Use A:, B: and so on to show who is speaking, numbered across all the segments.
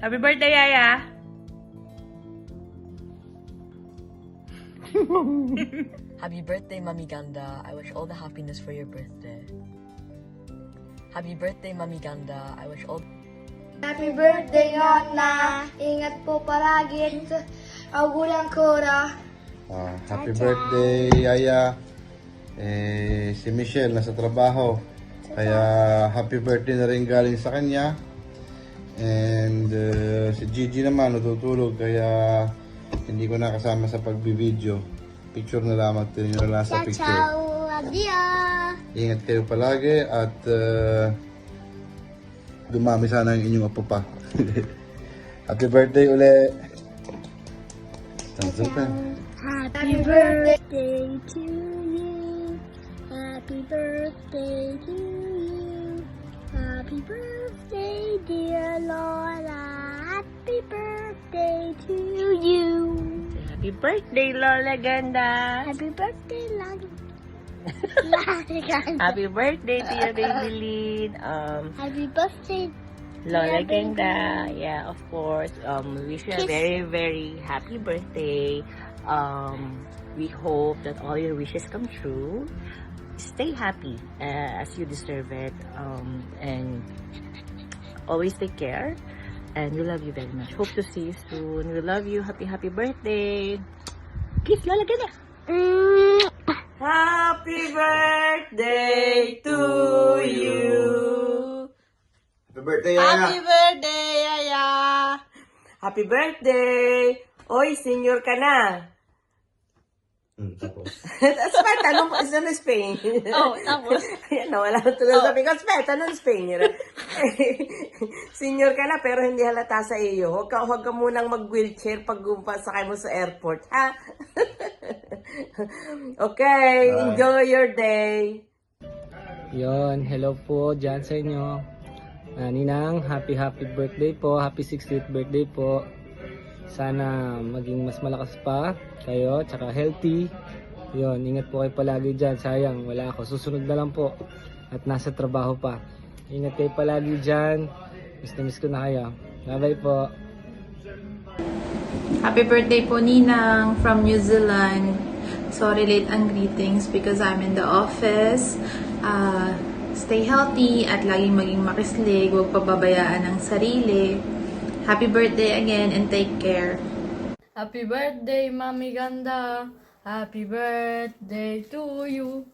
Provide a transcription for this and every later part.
A: Happy birthday, Yaya!
B: Happy birthday, Mami Ganda. I wish all the happiness for your birthday. Happy birthday, Mami Ganda. I wish all...
C: Happy birthday, Nonna! Ingat po palagi sa augurang kora.
D: Happy birthday, Yaya. Si Michelle nasa trabaho. Kaya happy birthday na rin galing sa kanya. And si Gigi naman natutulog kaya hindi ko nakasama sa pagbibideo. Picture na lamang, tinignan na lang sa picture.
C: Ciao! Adio!
D: Ingat kayo palagi at dumami sana yung inyong apo pa. Happy birthday uli!
C: Happy birthday to you. Happy birthday to you. Happy birthday, dear Lola. Happy birthday to you.
A: Happy birthday, Lola Ganda!
C: Happy birthday, Lola.
A: Happy birthday to your baby Lynn.
C: Happy birthday.
A: Lola
C: Yeah,
A: Ganda. Yeah, of course. Wish you a
C: Kiss.
A: very, very happy birthday. We hope that all your wishes come true. Stay happy as you deserve it. And always take care. And we love you very much. Hope to see you soon. We love you. Happy, happy birthday. Kiss, Lola Ganda. Happy birthday to you.
D: Happy birthday,
A: Happy birthday, Yaya! Happy birthday! Oy, senior ka na.
D: Tapos.
A: Aspetta, non sono Spain.
C: Oh, tapos?
A: Ayan, wala ko tuloy sabi ko, aspetta, non Spain. Senior ka na, pero hindi halata sa iyo. Huwag ka munang mag-wheelchair pag sakay mo sa airport, ha? Okay, enjoy your day.
E: Yon, hello po dyan sa inyo. Ninang, happy birthday po. Happy 60th birthday po. Sana maging mas malakas pa kayo, tsaka healthy. Yon, ingat po kayo palagi dyan. Sayang, wala ako. Susunod na lang po. At nasa trabaho pa. Ingat kayo palagi dyan. Miss na miss ko na kayo. Bye-bye po.
F: Happy birthday po, Ninang, from New Zealand. Sorry late ang greetings because I'm in the office. Stay healthy at laging maging makislig. Huwag pababayaan ang sarili. Happy birthday again and take care.
G: Happy birthday, Mami Ganda. Happy birthday to you.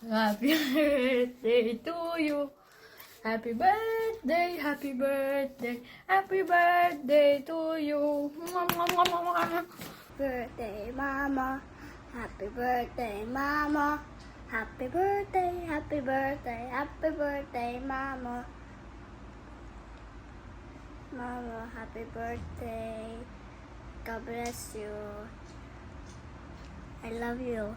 G: Happy birthday to you. Happy birthday, happy birthday, happy birthday to you.
C: Birthday, Mama. Happy birthday, Mama. Happy birthday, happy birthday, happy birthday, Mama. Mama, happy birthday. God bless you. I love you.